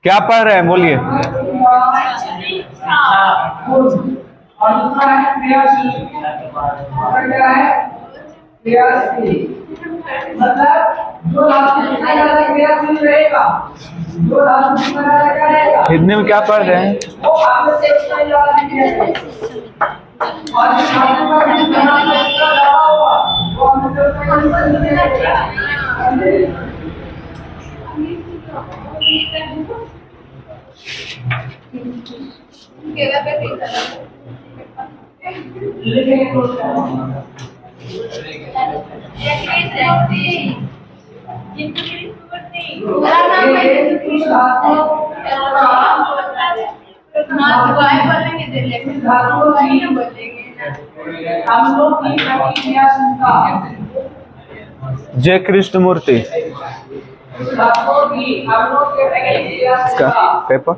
क्या पढ़ रहे हैं बोलिए। और दूसरा है क्रियाशील। क्रियाशील मतलब जो धातु जितना ज्यादा क्रियाशील रहेगा, जो धातु जितना ज्यादा रहेगा, हिंदी में क्या पढ़ रहे हैं? वो आगे से उतना ज्यादा क्रियाशील। और जो धातु का जितना ज्यादा होगा वो आगे से उतना क्रियाशील। जय कृष्णमूर्ति। इसका पेपर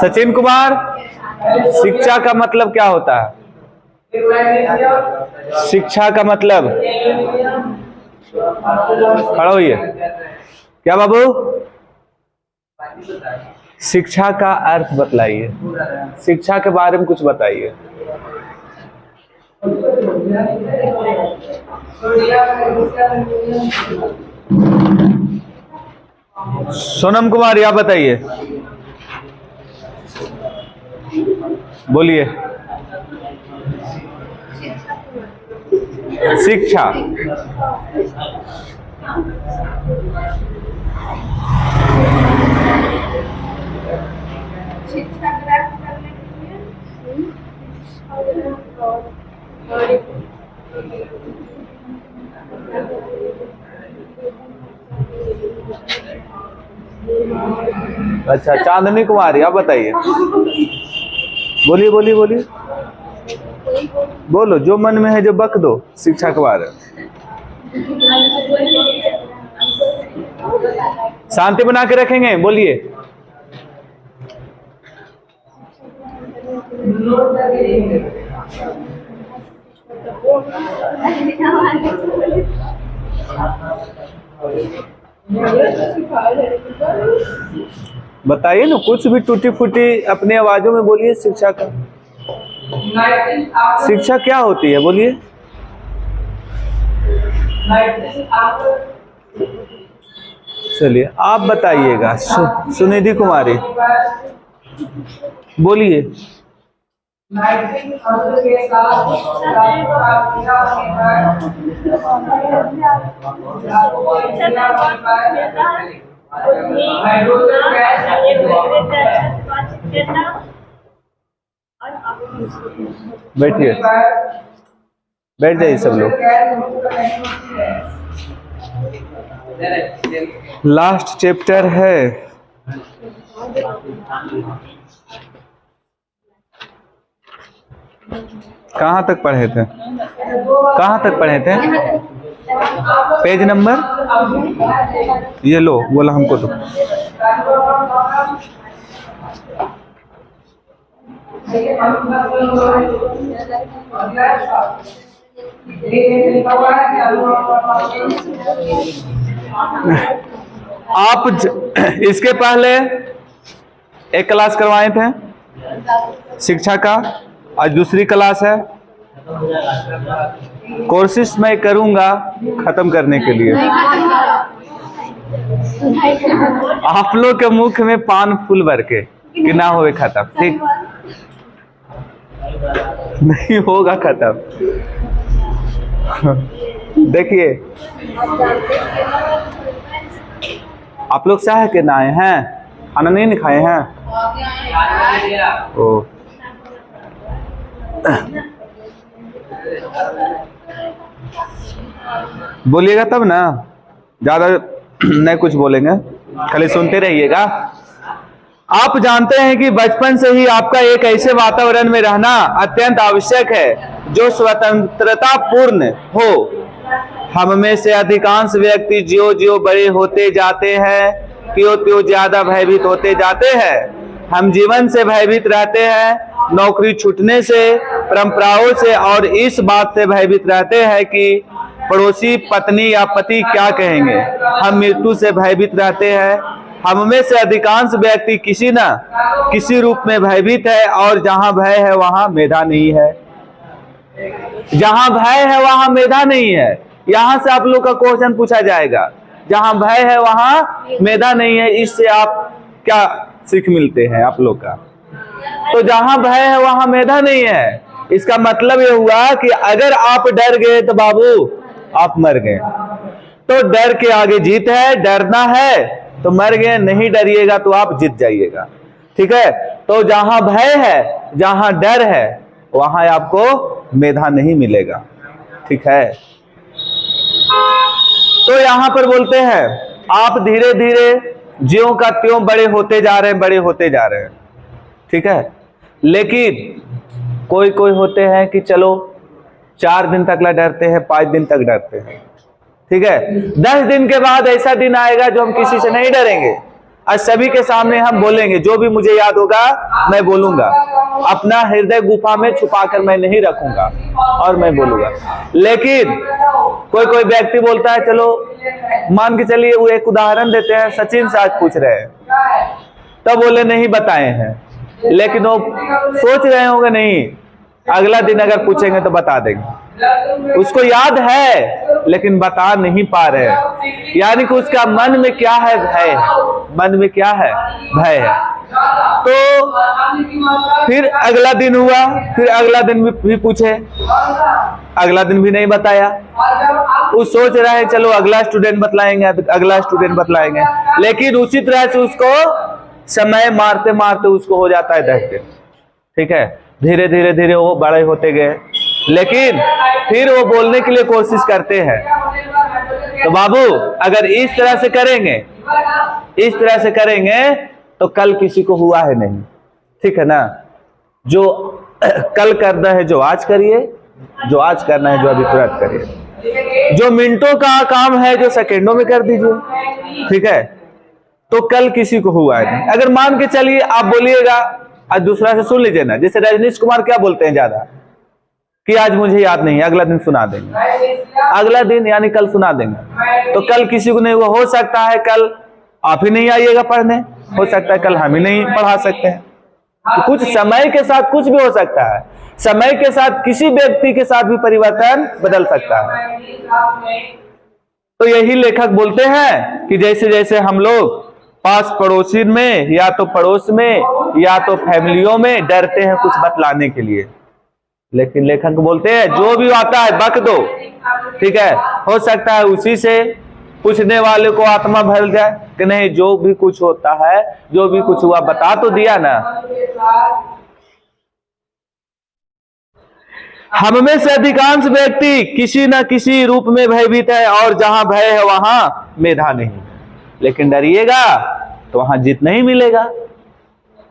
सचिन कुमार, शिक्षा का मतलब क्या होता है? शिक्षा का मतलब खड़ा होइए। क्या बाबू? शिक्षा का अर्थ बतलाइए, शिक्षा के बारे में कुछ बताइए। सोनम कुमार या बताइए, बोलिए। शिक्षा शिक्षा प्राप्त करने के लिए अच्छा, चांदनी कुमारी आप बताइए, बोलिए बोलिए बोलिए, बोलो जो मन में है, जो बक दो शिक्षा के बारे में। शांति बना के रखेंगे, बोलिए। बताइए ना, कुछ भी टूटी फूटी अपनी आवाजों में बोलिए। शिक्षा का, शिक्षा क्या होती है बोलिए। चलिए आप बताइएगा। सुनिधि कुमारी बोलिए। बैठिए, बैठ जाइए सब लोग। लास्ट चैप्टर है, कहाँ तक पढ़े थे? कहाँ तक पढ़े थे? पेज नंबर ये लो, बोला हमको तो। आप इसके पहले एक क्लास करवाए थे शिक्षा का, आज दूसरी क्लास है। कोशिश मैं करूंगा खत्म करने के लिए। आप लोग के मुख में पान फूल भर के कि ना होवे खत्म, ठीक नहीं होगा खत्म। देखिए आप लोग चाह के ना आए हैं, खाना नहीं खाए हैं। ओ बोलिएगा तब ना, ज्यादा नहीं कुछ बोलेंगे, खाली सुनते रहिएगा। आप जानते हैं कि बचपन से ही आपका एक ऐसे वातावरण में रहना अत्यंत आवश्यक है जो स्वतंत्रता पूर्ण हो। हम में से अधिकांश व्यक्ति ज्यों ज्यों बड़े होते जाते हैं त्यों त्यों ज्यादा भयभीत होते जाते हैं। हम जीवन से भयभीत रहते हैं, नौकरी छूटने से, परंपराओं से, और इस बात से भयभीत रहते हैं कि पड़ोसी पत्नी या पति क्या कहेंगे। हम मृत्यु से भयभीत रहते हैं। हम में से अधिकांश व्यक्ति किसी न किसी रूप में भयभीत है, और जहां भय है वहां मेधा नहीं है। जहां भय है वहां मेधा नहीं है। यहां से आप लोग का क्वेश्चन पूछा जाएगा, जहां भय है वहां मेधा नहीं है। इससे आप क्या सीख मिलते हैं आप लोग का? तो जहां भय है वहां मेधा नहीं है, इसका मतलब ये हुआ कि अगर आप डर गए तो बाबू आप मर गए। तो डर के आगे जीत है, डरना है तो मर गए, नहीं डरिएगा तो आप जीत जाइएगा। ठीक है, तो जहां भय है, जहां डर है, वहां आपको मेधा नहीं मिलेगा। ठीक है, तो यहां पर बोलते हैं आप धीरे धीरे ज्यों का त्यों बड़े होते जा रहे हैं, बड़े होते जा रहे हैं। ठीक है, लेकिन कोई कोई होते हैं कि चलो 4 दिन तक डरते हैं, 5 दिन तक डरते हैं। ठीक है, 10 दिन के बाद ऐसा दिन आएगा जो हम किसी से नहीं डरेंगे, और सभी के सामने हम बोलेंगे, जो भी मुझे याद होगा मैं बोलूंगा, अपना हृदय गुफा में छुपाकर मैं नहीं रखूंगा और मैं बोलूंगा। लेकिन कोई कोई व्यक्ति बोलता है, चलो मान के चलिए, वो एक उदाहरण देते हैं, सचिन से आज पूछ रहे हैं, तब बोले नहीं बताए हैं, लेकिन वो सोच रहे होंगे नहीं अगला दिन अगर पूछेंगे तो बता देंगे। उसको याद है लेकिन बता नहीं पा रहे हैं, यानी कि उसका मन में क्या है? भय है। मन में क्या है? भय है। तो फिर अगला दिन हुआ, फिर अगला दिन भी पूछे, अगला दिन भी नहीं बताया। वो सोच रहा है चलो अगला स्टूडेंट बतलाएंगे, अगला स्टूडेंट बतलाएंगे, लेकिन उसी तरह से उसको समय मारते मारते उसको हो जाता है 10 दिन। ठीक है, धीरे धीरे धीरे वो बड़े होते गए, लेकिन फिर वो बोलने के लिए कोशिश करते हैं। तो बाबू अगर इस तरह से करेंगे, इस तरह से करेंगे तो कल किसी को हुआ है नहीं। ठीक है ना, जो कल करना है जो आज करिए, जो आज करना है जो अभी तुरंत करिए, जो मिनटों का काम है जो सेकेंडों में कर दीजिए। ठीक है, तो कल किसी को हुआ है नहीं। अगर मान के चलिए आप बोलिएगा, आज दूसरा से सुन लीजिए ना, जैसे रजनीश कुमार क्या बोलते हैं ज्यादा कि आज मुझे याद नहीं है, अगला दिन सुना देंगे, अगला दिन यानी कल सुना देंगे। तो कल किसी को नहीं हुआ, हो सकता है कल आप ही नहीं आइएगा पढ़ने, हो सकता है कल हम ही नहीं पढ़ा सकते हैं। तो कुछ समय के साथ कुछ भी हो सकता है, समय के साथ किसी व्यक्ति के साथ भी परिवर्तन बदल सकता है। तो यही लेखक बोलते हैं कि जैसे जैसे हम लोग पास पड़ोसी में या तो पड़ोस में या तो फैमिलियों में डरते हैं कुछ बतलाने के लिए, लेकिन लेखक बोलते हैं जो भी आता है बक दो। ठीक है, हो सकता है उसी से पूछने वाले को आत्मा भर जाए कि नहीं, जो भी कुछ होता है, जो भी कुछ हुआ बता तो दिया ना। हम में से अधिकांश व्यक्ति किसी न किसी रूप में भयभीत है, और जहां भय है वहां मेधा नहीं। लेकिन डरिएगा तो वहां जीत नहीं मिलेगा।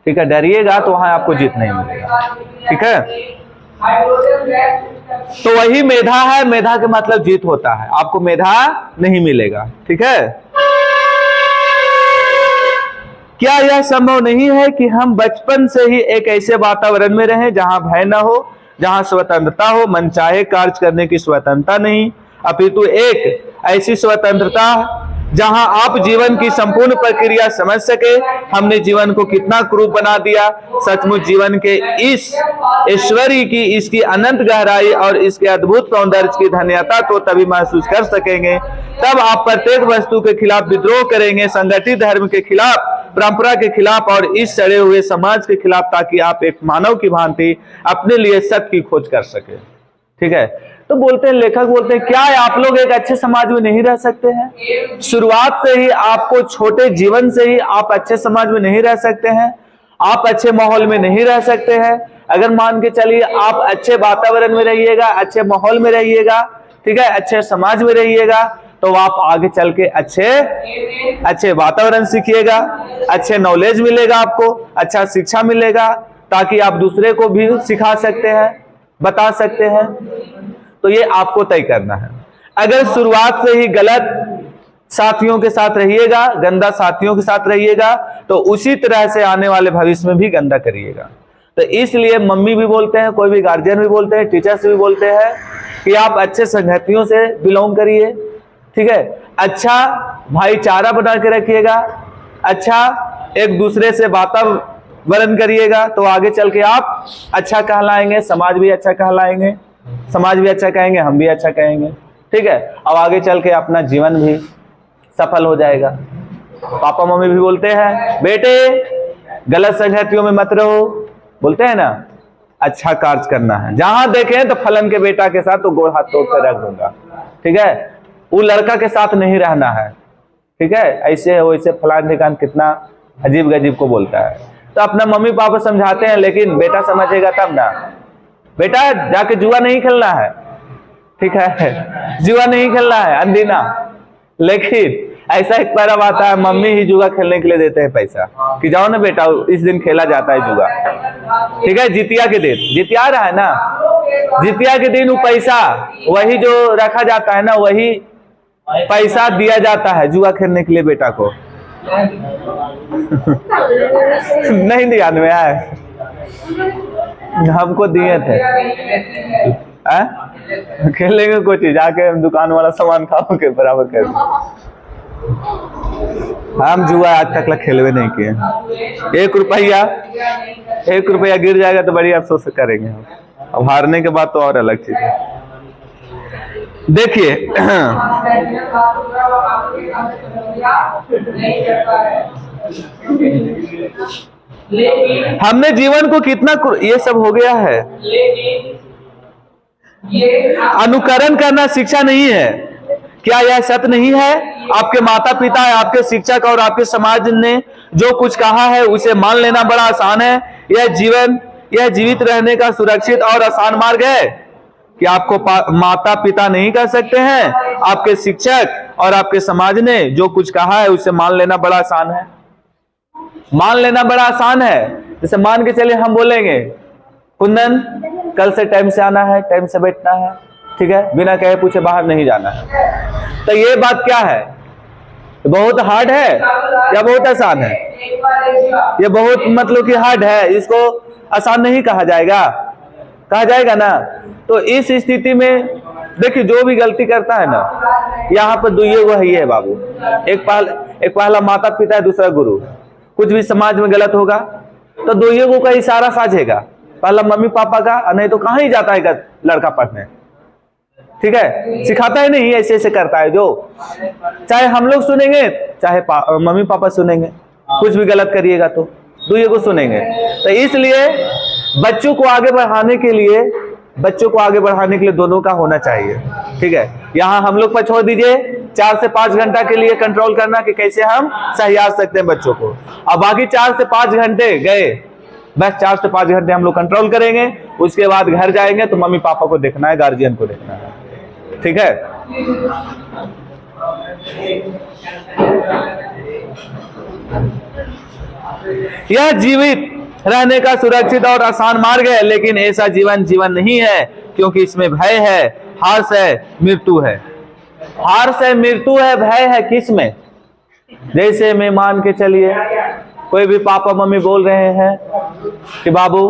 ठीक है, डरिएगा तो वहां आपको जीत नहीं मिलेगा। ठीक है, तो वही मेधा है, मेधा के मतलब जीत होता है, आपको मेधा नहीं मिलेगा। ठीक है, क्या यह संभव नहीं है कि हम बचपन से ही एक ऐसे वातावरण में रहें जहां भय न हो, जहां स्वतंत्रता हो, मनचाहे कार्य करने की स्वतंत्रता नहीं, अपितु एक ऐसी स्वतंत्रता जहां आप जीवन की संपूर्ण प्रक्रिया समझ सके। हमने जीवन को कितना क्रूर बना दिया, सचमुच जीवन के इस ऐश्वर्य की, इसकी अनंत गहराई और इसके अद्भुत सौंदर्य की धन्यता तो तभी महसूस कर सकेंगे तब आप प्रत्येक वस्तु के खिलाफ विद्रोह करेंगे, संगठित धर्म के खिलाफ, परंपरा के खिलाफ और इस सड़े हुए समाज के खिलाफ, ताकि आप एक मानव की भांति अपने लिए सत्य की खोज कर सके। ठीक है, तो बोलते हैं, लेखक बोलते हैं, क्या आप लोग एक अच्छे समाज में नहीं रह सकते हैं? शुरुआत से ही आपको छोटे जीवन से ही आप अच्छे समाज में नहीं रह सकते हैं, आप अच्छे माहौल में नहीं रह सकते हैं। अगर मान के चलिए आप अच्छे वातावरण में रहिएगा, अच्छे माहौल में रहिएगा, ठीक है, अच्छे समाज में रहिएगा, तो आप आगे चल के अच्छे वातावरण सीखिएगा, अच्छे नॉलेज मिलेगा, आपको अच्छा शिक्षा मिलेगा, ताकि आप दूसरे को भी सिखा सकते हैं, बता सकते हैं। तो ये आपको तय करना है। अगर शुरुआत से ही गलत साथियों के साथ रहिएगा, गंदा साथियों के साथ रहिएगा, तो उसी तरह से आने वाले भविष्य में भी गंदा करिएगा। तो इसलिए मम्मी भी बोलते हैं, कोई भी गार्जियन भी बोलते हैं, टीचर्स भी बोलते हैं कि आप अच्छे संगतियों से बिलोंग करिए, ठीक है, अच्छा भाईचारा बना के रखिएगा, अच्छा एक दूसरे से वातावरण करिएगा, तो आगे चल के आप अच्छा कहलाएंगे, समाज भी अच्छा कहलाएंगे, समाज भी अच्छा कहेंगे, हम भी अच्छा कहेंगे, ठीक है। अब आगे चल के अपना जीवन भी सफल हो जाएगा। पापा मम्मी भी बोलते हैं बेटे गलत संगतियों में मत रहो, बोलते हैं ना, अच्छा कार्य करना है, जहां देखें तो फलन के बेटा के साथ तो गोड़ हाथ तोड़ कर रख दूंगा, ठीक है, वो लड़का के साथ नहीं रहना है, ठीक है, ऐसे वैसे फलान ठिकान कितना अजीब गजीब को बोलता है। तो अपना मम्मी पापा समझाते हैं, लेकिन बेटा समझेगा तब ना, बेटा जाके जुआ नहीं खेलना है, ठीक है, जुआ नहीं खेलना है अंदीना। लेकिन ऐसा एक परब आता है, मम्मी ही जुआ खेलने के लिए देते हैं पैसा कि जाओ ना बेटा, इस दिन खेला जाता है जुआ, ठीक है, जितिया के दिन, जितिया रहा है ना, जितिया के दिन वो पैसा वही जो रखा जाता है ना, वही पैसा दिया जाता है जुआ खेलने के लिए बेटा को। नहीं ध्यान में है, हमको दिए थे। खेलेंगे कोई चीज, जाके हम दुकान वाला सामान खाओ के बराबर कर, हम जुआ आज तक खेलवे नहीं किए। 1 रुपया गिर जाएगा तो बड़ी अफसोस करेंगे हम, अब हारने के बाद तो और अलग चीज है। देखिए हमने जीवन को कितना ये सब हो गया है, अनुकरण करना शिक्षा नहीं है। क्या यह सत्य नहीं है? आपके माता पिता, आपके शिक्षक और आपके समाज ने जो कुछ कहा है उसे मान लेना बड़ा आसान है। यह जीवित रहने का सुरक्षित और आसान मार्ग है कि आपको माता पिता नहीं कर सकते हैं, आपके शिक्षक और आपके समाज ने जो कुछ कहा है उसे मान लेना बड़ा आसान है। मान लेना बड़ा आसान है। जैसे मान के चलिए हम बोलेंगे कुंदन कल से टाइम से आना है, टाइम से बैठना है, ठीक है, बिना कहे पूछे बाहर नहीं जाना है। तो ये बात क्या है? बहुत हार्ड है या बहुत आसान है? ये बहुत मतलब कि हार्ड है, इसको आसान नहीं कहा जाएगा, कहा जाएगा ना। तो इस स्थिति में देखिए जो भी गलती करता है ना, यहाँ पर दुइये वो ही है बाबू, एक पहला माता पिता है, दूसरा गुरु। कुछ भी समाज में गलत होगा तो दुइये को का इशारा साझेगा, पहला मम्मी पापा का, नहीं तो कहाँ ही जाता है लड़का पढ़ने, ठीक है, सिखाता है नहीं, ऐसे ऐसे करता है जो, चाहे हम लोग सुनेंगे चाहे मम्मी पापा सुनेंगे, कुछ भी गलत करिएगा तो दुइये को सुनेंगे। तो इसलिए बच्चों को आगे बढ़ाने के लिए दोनों का होना चाहिए, ठीक है। यहाँ हम लोग पर छोड़ दीजिए 4 से 5 घंटा के लिए कंट्रोल करना कि कैसे हम सहिया सकते हैं बच्चों को। अब बाकी 4 से 5 घंटे गए, बस 4 से 5 घंटे हम लोग कंट्रोल करेंगे, उसके बाद घर जाएंगे तो मम्मी पापा को देखना है, गार्जियन को देखना है, ठीक है। यह जीवित रहने का सुरक्षित और आसान मार्ग है, लेकिन ऐसा जीवन नहीं है, क्योंकि इसमें भय है, हार है, मृत्यु है। हार है, मृत्यु है, भय है किसमें? जैसे मैं मान के चलिए कोई भी पापा मम्मी बोल रहे हैं कि बाबू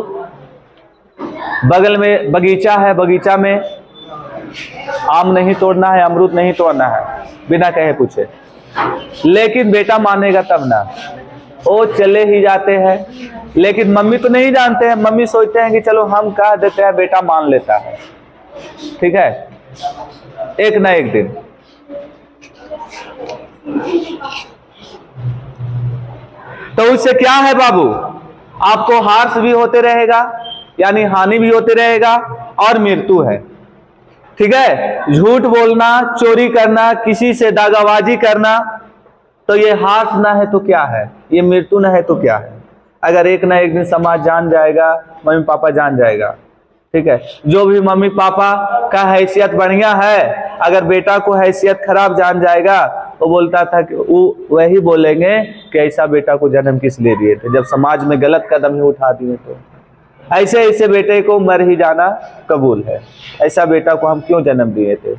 बगल में बगीचा है, बगीचा में आम नहीं तोड़ना है, अमरूद नहीं तोड़ना है, बिना कहे पूछे, लेकिन बेटा मानेगा तब ना, वो चले ही जाते हैं। लेकिन मम्मी तो नहीं जानते हैं, मम्मी सोचते हैं कि चलो हम कह देते हैं, बेटा मान लेता है, ठीक है, एक ना एक दिन। तो उससे क्या है बाबू, आपको हार्स भी होते रहेगा, यानी हानि भी होते रहेगा, और मृत्यु है, ठीक है। झूठ बोलना, चोरी करना, किसी से दागाबाजी करना, तो ये हार्स ना है तो क्या है, ये मृत्यु ना है तो क्या है। अगर एक ना एक दिन समाज जान जाएगा, मम्मी पापा जान जाएगा, ठीक है। जो भी मम्मी पापा का हैसियत बढ़िया है, अगर बेटा को हैसियत खराब जान जाएगा, वो बोलता था कि वो वही बोलेंगे कि ऐसा बेटा को जन्म किस लिए दिए थे, जब समाज में गलत कदम ही उठा दिए तो। ऐसे बेटे को मर ही जाना कबूल है, ऐसा बेटा को हम क्यों जन्म दिए थे।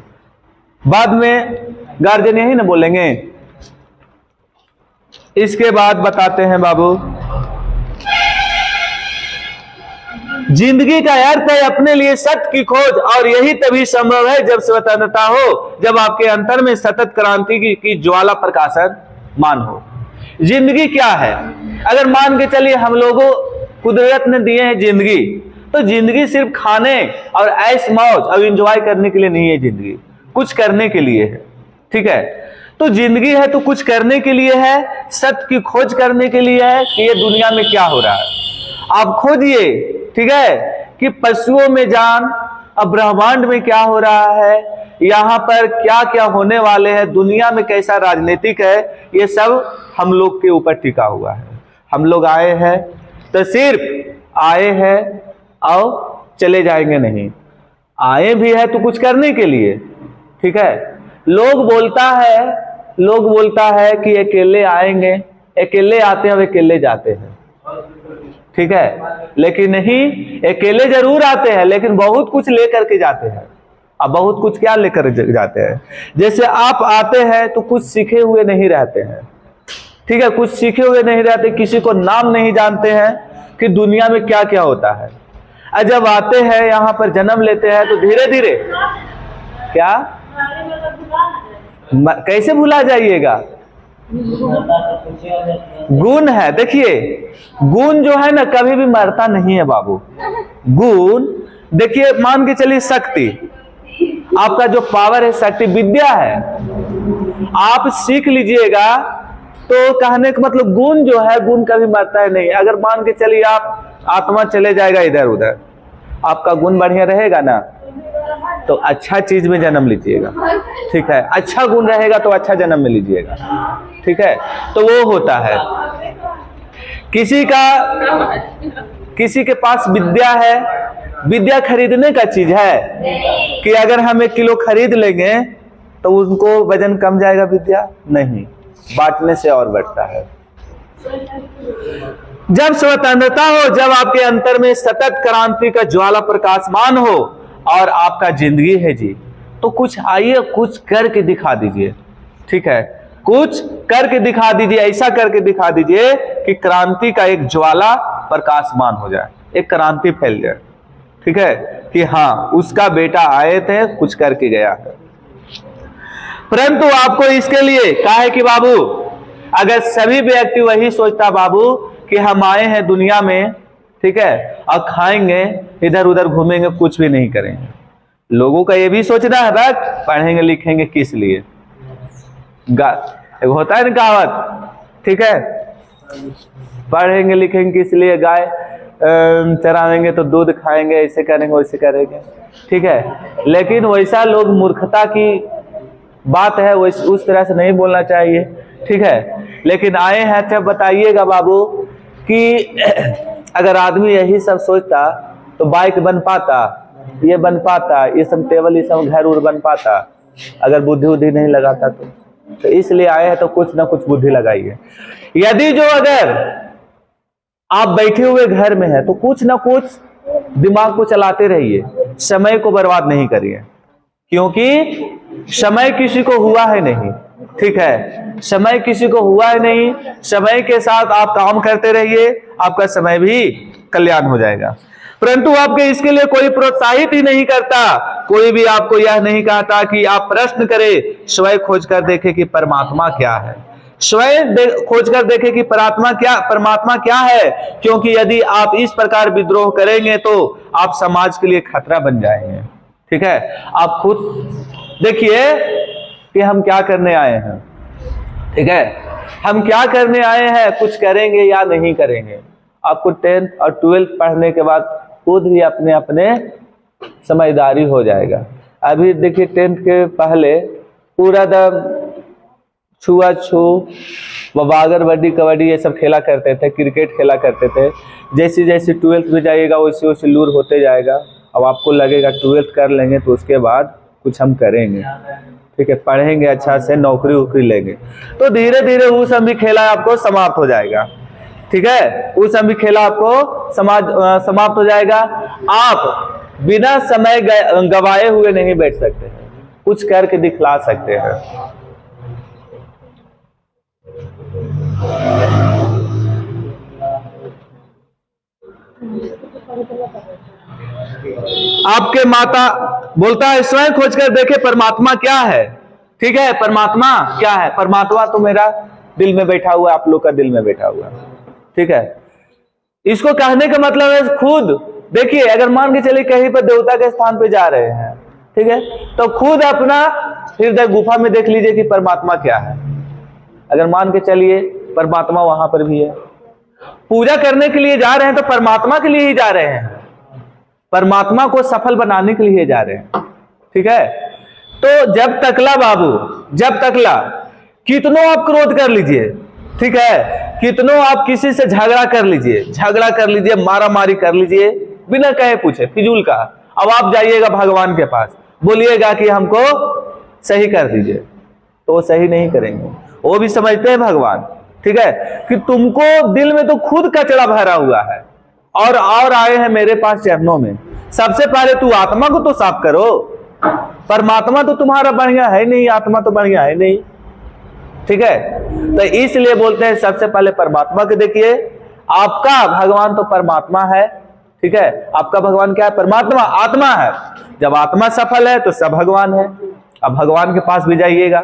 बाद में गार्जियन यही ना बोलेंगे। इसके बाद बताते हैं बाबू, जिंदगी का अर्थ है अपने लिए सत्य की खोज, और यही तभी संभव है जब स्वतंत्रता हो, जब आपके अंतर में सतत क्रांति की ज्वाला प्रकाशमान हो। जिंदगी क्या है? अगर मान के चलिए हम लोगों कुदरत ने दिए हैं जिंदगी, तो जिंदगी सिर्फ खाने और ऐश मौज और एंजॉय करने के लिए नहीं है। जिंदगी कुछ करने के लिए है, ठीक है। तो जिंदगी है तो कुछ करने के लिए है, सत्य की खोज करने के लिए है कि ये दुनिया में क्या हो रहा है। आप खोजिए, ठीक है, कि पशुओं में जान, अब ब्रह्मांड में क्या हो रहा है, यहाँ पर क्या क्या होने वाले हैं, दुनिया में कैसा राजनीतिक है, ये सब हम लोग के ऊपर टिका हुआ है। हम लोग आए हैं तो सिर्फ आए हैं और चले जाएंगे नहीं, आए भी है तो कुछ करने के लिए, ठीक है। लोग बोलता है कि अकेले आएंगे, अकेले आते हैं और अकेले जाते हैं, ठीक है। लेकिन नहीं, अकेले जरूर आते हैं लेकिन बहुत कुछ लेकर के जाते हैं। अब बहुत कुछ क्या लेकर जाते हैं? जैसे आप आते हैं तो कुछ सीखे हुए नहीं रहते हैं, ठीक है, कुछ सीखे हुए नहीं रहते, किसी को नाम नहीं जानते हैं कि दुनिया में क्या क्या होता है। और जब आते हैं यहाँ पर जन्म लेते हैं तो धीरे धीरे क्या कैसे भुला जाइएगा? गुण है, देखिए गुण जो है ना कभी भी मरता नहीं है बाबू। गुण देखिए, मान के चलिए शक्ति, आपका जो पावर है, शक्ति विद्या है, आप सीख लीजिएगा तो कहने का मतलब गुण जो है, गुण कभी मरता है नहीं। अगर मान के चलिए आप आत्मा चले जाएगा इधर उधर, आपका गुण बढ़िया रहेगा ना, तो अच्छा चीज में जन्म लीजिएगा, ठीक है। अच्छा गुण रहेगा तो अच्छा जन्म में लीजिएगा, ठीक है। तो वो होता है, किसी के पास विद्या है, विद्या खरीदने का चीज है कि अगर हम 1 किलो खरीद लेंगे तो उनको वजन कम जाएगा, विद्या नहीं, बांटने से और बढ़ता है। जब स्वतंत्रता हो, जब आपके अंतर में सतत क्रांति का ज्वाला प्रकाशमान हो और आपका जिंदगी है जी, तो कुछ आइए, कुछ करके दिखा दीजिए, ठीक है। कुछ करके दिखा दीजिए, ऐसा करके दिखा दीजिए कि क्रांति का एक ज्वाला प्रकाशमान हो जाए, एक क्रांति फैल जाए, ठीक है, कि हाँ उसका बेटा आए थे, कुछ करके गया है। परंतु आपको इसके लिए काहे कि बाबू, अगर सभी व्यक्ति वही सोचता बाबू कि हम आए हैं दुनिया में, ठीक है, और खाएंगे, इधर उधर घूमेंगे, कुछ भी नहीं करेंगे। लोगों का ये भी सोचना है, बस पढ़ेंगे लिखेंगे किस लिए? होता है ना कहावत, ठीक है, पढ़ेंगे लिखेंगे किस लिए? गाय चराएंगे तो दूध खाएंगे, ऐसे करेंगे वैसे करेंगे, ठीक है। लेकिन वैसा लोग मूर्खता की बात है, उस तरह से नहीं बोलना चाहिए, ठीक है। लेकिन आए हैं, अच्छा बताइएगा बाबू कि अगर आदमी यही सब सोचता तो बाइक बन पाता, ये बन पाता, ये सब टेबल, ये सब घर उर बन पाता, अगर बुद्धि नहीं लगाता तो इसलिए आए हैं तो कुछ ना कुछ बुद्धि लगाइए। यदि जो अगर आप बैठे हुए घर में है तो कुछ ना कुछ दिमाग को चलाते रहिए, समय को बर्बाद नहीं करिए, क्योंकि समय किसी को हुआ है नहीं, ठीक है, समय किसी को हुआ है नहीं। समय के साथ आप काम करते रहिए, आपका समय भी कल्याण हो जाएगा। परंतु आपके इसके लिए कोई प्रोत्साहित ही नहीं करता, कोई भी आपको यह नहीं कहता कि आप प्रश्न करें, स्वयं खोज कर देखें कि परमात्मा क्या है, स्वयं खोज कर देखें कि परमात्मा क्या है। क्योंकि यदि आप इस प्रकार विद्रोह करेंगे तो आप समाज के लिए खतरा बन जाएंगे, ठीक है। आप खुद देखिए कि हम क्या करने आए हैं, ठीक है, हम क्या करने आए हैं, कुछ करेंगे या नहीं करेंगे। आपको 10th और 12th पढ़ने के बाद खुद ही अपने अपने समझदारी हो जाएगा। अभी देखिए 10th के पहले पूरा दम छुआछू, बबागर, बड्डी, कबड्डी ये सब खेला करते थे, क्रिकेट खेला करते थे। जैसे जैसे 12th में जाइएगा वैसे वैसे लूर होते जाएगा। अब आपको लगेगा 12th कर लेंगे तो उसके बाद कुछ हम करेंगे, ठीक है, पढ़ेंगे अच्छा से, नौकरी वोकरी लेंगे, तो धीरे धीरे वो सब भी खेला आपको समाप्त हो जाएगा, ठीक है, वो सब भी खेला आपको समाप्त हो जाएगा। आप बिना समय गवाए हुए नहीं बैठ सकते हैं, कुछ करके दिखला सकते हैं। आपके माता बोलता है स्वयं खोज कर देखे परमात्मा क्या है। ठीक है, परमात्मा क्या है? परमात्मा तो मेरा दिल में बैठा हुआ है, आप लोग का दिल में बैठा हुआ है। ठीक है, इसको कहने का मतलब है खुद देखिए, अगर मान के चलिए कहीं पर देवता के स्थान पे जा रहे हैं, ठीक है, तो खुद अपना हृदय गुफा में देख लीजिए कि परमात्मा क्या है। अगर मान के चलिए परमात्मा वहां पर भी है, पूजा करने के लिए जा रहे हैं तो परमात्मा के लिए ही जा रहे हैं, परमात्मा को सफल बनाने के लिए जा रहे हैं। ठीक है, तो जब तकला बाबू, जब तकला कितनों आप क्रोध कर लीजिए, ठीक है, कितनों आप किसी से झगड़ा कर लीजिए, मारा मारी कर लीजिए, बिना कहे पूछे फिजूल का। अब आप जाइएगा भगवान के पास, बोलिएगा कि हमको सही कर दीजिए, तो वो सही नहीं करेंगे। वो भी समझते हैं भगवान, ठीक है, कि तुमको दिल में तो खुद कचरा भरा हुआ है और आए हैं मेरे पास चरणों में। सबसे पहले तू आत्मा को तो साफ करो, परमात्मा तो तुम्हारा बढ़िया है नहीं, आत्मा तो बढ़िया है नहीं। ठीक है, तो इसलिए बोलते हैं सबसे पहले परमात्मा को देखिए। आपका भगवान तो परमात्मा है, ठीक है, आपका भगवान क्या है? परमात्मा, आत्मा है। जब आत्मा सफल है तो सब भगवान है। अब भगवान के पास भी जाइएगा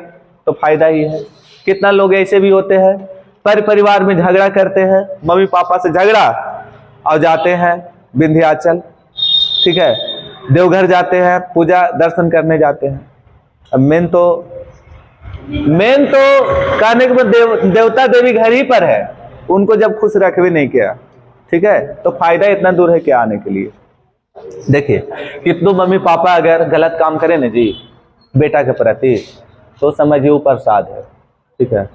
तो फायदा ही है। कितना लोग ऐसे भी होते हैं, परिवार में झगड़ा करते हैं, मम्मी पापा से झगड़ा, और जाते हैं विंध्याचल, ठीक है, देवघर जाते हैं, पूजा दर्शन करने जाते हैं। अब मेन तो कहने के बाद देवता देवी घर ही पर है, उनको जब खुश रखवे नहीं किया, ठीक है, तो फायदा इतना दूर है क्या आने के लिए। देखिए कितनों मम्मी पापा अगर गलत काम करें ना जी बेटा के प्रति, तो समझिए वो प्रसाद है। ठीक है,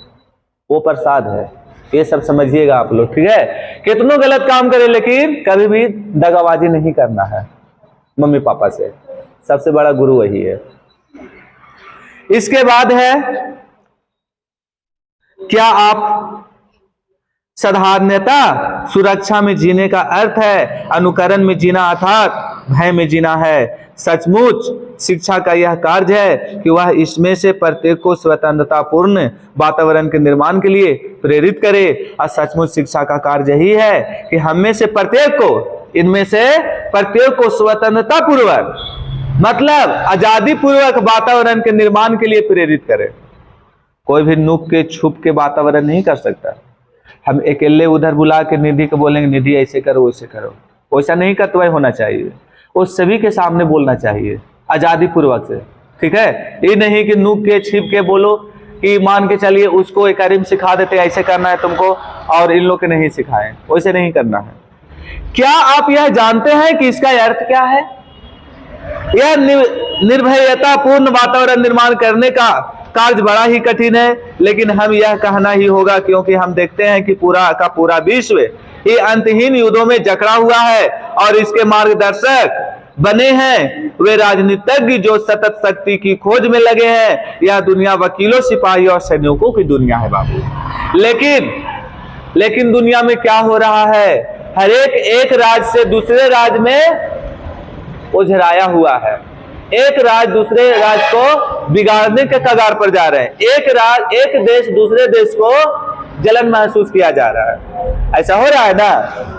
वो प्रसाद है, ये सब समझिएगा आप लोग। ठीक है, कितनों गलत काम करें लेकिन कभी भी दगाबाजी नहीं करना है मम्मी पापा से, सबसे बड़ा गुरु वही है। इसके बाद है क्या आप साधारणता सुरक्षा में जीने का अर्थ है अनुकरण में जीना अर्थात भय में जीना है। सचमुच शिक्षा का यह कार्य है कि वह इसमें से प्रत्येक को स्वतंत्रतापूर्ण वातावरण के निर्माण के लिए प्रेरित करे। और सचमुच शिक्षा का कार्य यही है कि हम में से प्रत्येक को, इनमें से प्रत्येक को स्वतंत्रता पूर्वक, मतलब आजादी पूर्वक वातावरण के निर्माण के लिए प्रेरित करे। कोई भी नुक के छुप के वातावरण नहीं कर सकता। हम अकेले उधर बुला के निधि को बोलेंगे निधि ऐसे करो वैसे करो, वैसा नहीं कर्तव्य होना चाहिए। वो सभी के सामने बोलना चाहिए आजादी पूर्वक से। ठीक है, ये नहीं कि नुक के छिप के बोलो कि मान के चलिए उसको एक करीम सिखा देते ऐसे करना है तुमको और इन लोग के नहीं सिखाएं, वैसे नहीं करना है। क्या आप यह जानते हैं कि इसका अर्थ क्या है? यह निर्भयता पूर्ण वातावरण निर्माण करने का कार्य बड़ा ही कठिन है, लेकिन हम यह कहना ही होगा क्योंकि हम देखते हैं कि पूरा का पूरा विश्व ये अंतहीन युद्धों में जकड़ा हुआ है और इसके मार्गदर्शक बने हैं वे राजनीतिज्ञ जो सतत शक्ति की खोज में लगे हैं। यह दुनिया वकीलों, सिपाहियों और सैनिकों की दुनिया है बाबू। लेकिन दुनिया में क्या हो रहा है? हर एक राज्य से दूसरे राज्य में उझराया हुआ है। एक राज्य दूसरे राज्य को बिगाड़ने के कगार पर जा रहे हैं। एक देश दूसरे देश को जलन महसूस किया जा रहा है। ऐसा हो रहा है ना?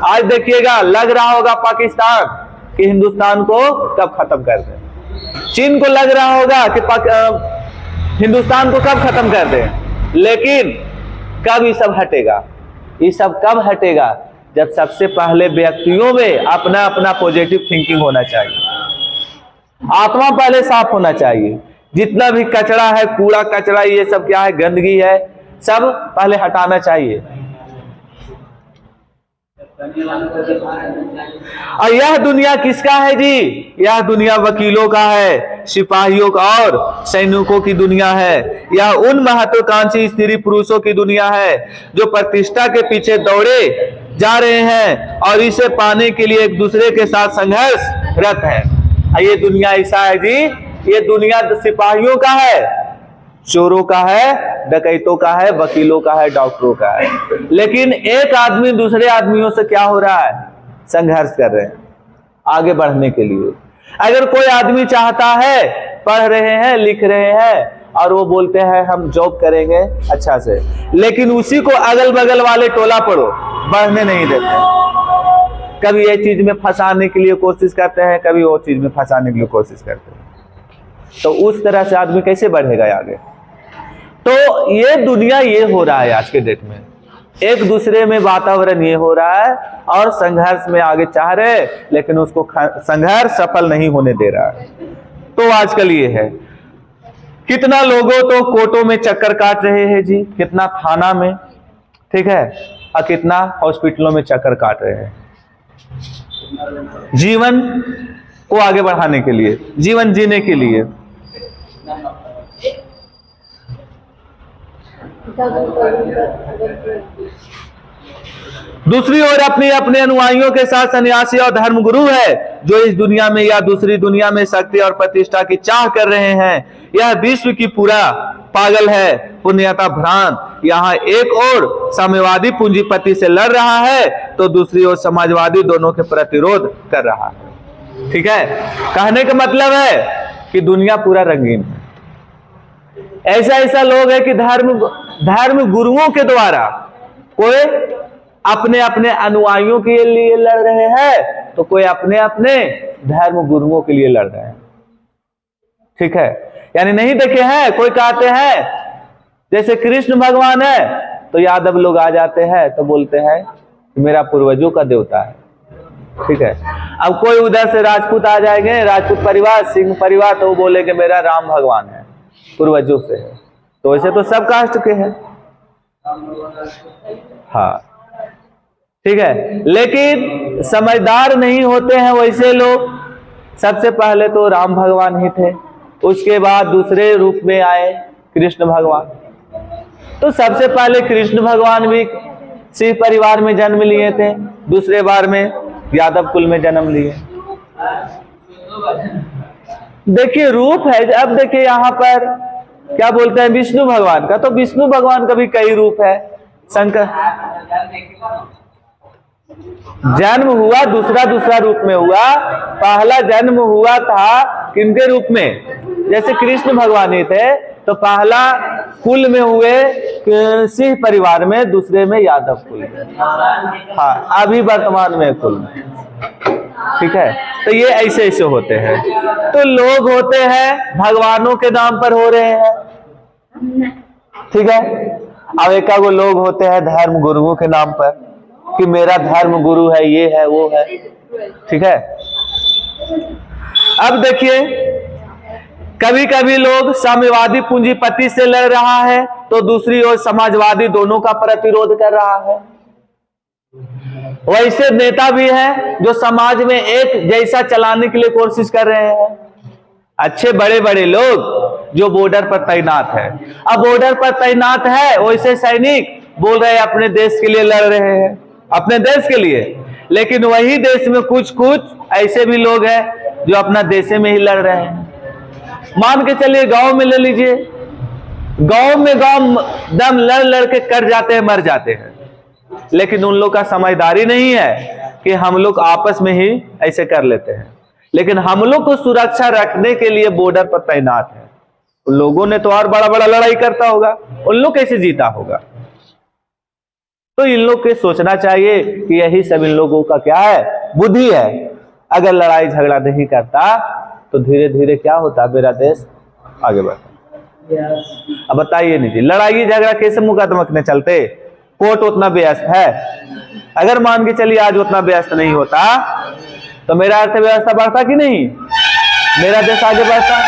आज देखिएगा, लग रहा होगा पाकिस्तान कि हिंदुस्तान को कब खत्म कर दे। चीन को लग रहा होगा कि हिंदुस्तान को कब खत्म कर दे। लेकिन कब ये सब हटेगा? ये सब कब हटेगा? जब सबसे पहले व्यक्तियों में अपना अपना पॉजिटिव थिंकिंग होना चाहिए। आत्मा पहले साफ होना चाहिए। जितना भी कचरा है, कूड़ा कचरा, ये सब क्या है, गंदगी है, सब पहले हटाना चाहिए। और यह दुनिया किसका है जी? यह दुनिया वकीलों का है, सिपाहियों का और सैनिकों की दुनिया है। यह उन महत्वाकांक्षी स्त्री पुरुषों की दुनिया है जो प्रतिष्ठा के पीछे दौड़े जा रहे हैं और इसे पाने के लिए एक दूसरे के साथ संघर्षरत है। ये दुनिया ऐसा है जी, ये दुनिया सिपाहियों का है, चोरों का है, डकैतों का है, वकीलों का है, डॉक्टरों का है। लेकिन एक आदमी दूसरे आदमियों से क्या हो रहा है? संघर्ष कर रहे हैं आगे बढ़ने के लिए। अगर कोई आदमी चाहता है पढ़ रहे हैं, लिख रहे हैं, और वो बोलते हैं हम जॉब करेंगे अच्छा से, लेकिन उसी को अगल बगल वाले टोला पड़ो बढ़ने नहीं देते। कभी ये चीज में फंसाने के लिए कोशिश करते हैं, कभी वो चीज में फंसाने के लिए कोशिश करते हैं। तो उस तरह से आदमी कैसे बढ़ेगा आगे? तो ये दुनिया ये हो रहा है आज के डेट में, एक दूसरे में वातावरण ये हो रहा है, और संघर्ष में आगे चाह रहे, लेकिन उसको संघर्ष सफल नहीं होने दे रहा है। तो आजकल ये है, कितना लोगों तो कोर्टों में चक्कर काट रहे हैं जी, कितना थाना में, ठीक है, और कितना हॉस्पिटलों में चक्कर काट रहे हैं जीवन को आगे बढ़ाने के लिए, जीवन जीने के लिए। दूसरी ओर अपने अपने अनुयायियों के साथ सन्यासी और धर्मगुरु है, जो इस दुनिया में या दूसरी दुनिया में शक्ति और प्रतिष्ठा की चाह कर रहे हैं। यह विश्व की पूरा पागल है, पुण्यता भ्रांत। यहाँ एक ओर साम्यवादी पूंजीपति से लड़ रहा है, तो दूसरी ओर समाजवादी दोनों के प्रतिरोध कर रहा है। ठीक है, कहने का मतलब है कि दुनिया पूरा रंगीन है। ऐसा लोग है कि धर्म गुरुओं के द्वारा कोई अपने अपने अनुयायियों के लिए लड़ रहे हैं, तो कोई अपने अपने धर्म गुरुओं के लिए लड़ रहे हैं। ठीक है, यानी नहीं देखे हैं, कोई कहते हैं जैसे कृष्ण भगवान है, तो यादव लोग आ जाते हैं तो बोलते हैं कि मेरा पूर्वजों का देवता है। ठीक है, अब कोई उधर से राजपूत आ जाएंगे, राजपूत परिवार, सिंह परिवार, तो वो बोलेंगे मेरा राम भगवान है, पूर्वजों से है। तो वैसे तो सब कास्ट के हैं, हाँ, ठीक है, लेकिन समझदार नहीं होते हैं वैसे लोग। सबसे पहले तो राम भगवान ही थे, उसके बाद दूसरे रूप में आए कृष्ण भगवान। तो सबसे पहले कृष्ण भगवान भी सिंह परिवार में जन्म लिए थे, दूसरे बार में यादव कुल में जन्म लिए। देखिए रूप है, अब देखिए यहाँ पर क्या बोलते हैं विष्णु भगवान का, तो विष्णु भगवान का भी कई रूप है। शंकर जन्म हुआ दूसरा रूप में हुआ, पहला जन्म हुआ था किनके रूप में? जैसे कृष्ण भगवान ही थे, तो पहला कुल में हुए सिंह परिवार में, दूसरे में यादव कुल में, हाँ, अभी वर्तमान में कुल में। ठीक है, तो ये ऐसे होते हैं। तो लोग होते हैं भगवानों के नाम पर हो रहे हैं, ठीक है, अब एक वो लोग होते हैं धर्म गुरुओं के नाम पर कि मेरा धर्म गुरु है, ये है, वो है। ठीक है, अब देखिए कभी कभी लोग साम्यवादी पूंजीपति से लड़ रहा है, तो दूसरी ओर समाजवादी दोनों का प्रतिरोध कर रहा है। वैसे नेता भी हैं जो समाज में एक जैसा चलाने के लिए कोशिश कर रहे हैं। अच्छे बड़े बड़े लोग जो बॉर्डर पर तैनात है, अब बॉर्डर पर तैनात है, वैसे सैनिक बोल रहे हैं अपने देश के लिए लड़ रहे हैं, अपने देश के लिए, लेकिन वही देश में कुछ ऐसे भी लोग हैं जो अपना देश में ही लड़ रहे हैं। मान के चलिए गांव में ले लीजिए, गांव में दम लड़ के कर जाते हैं, मर जाते हैं, लेकिन उन लोग का समझदारी नहीं है कि हम लोग आपस में ही ऐसे कर लेते हैं। लेकिन हम लोग को सुरक्षा रखने के लिए बॉर्डर पर तैनात है। उन लोगों ने तो और बड़ा बड़ा लड़ाई करता होगा, उन लोग कैसे जीता होगा? तो इन लोग के सोचना चाहिए कि यही सब इन लोगों का क्या है, बुद्धि है। अगर लड़ाई झगड़ा नहीं करता तो धीरे धीरे क्या होता, मेरा देश आगे बढ़ता। अब बताइए नहीं जी, लड़ाई झगड़ा कैसे मुकदमा में चलते? कोर्ट उतना व्यस्त है। अगर मान के चलिए आज उतना व्यस्त नहीं होता तो मेरा अर्थव्यवस्था बढ़ता कि नहीं, मेरा देश आगे बढ़ता।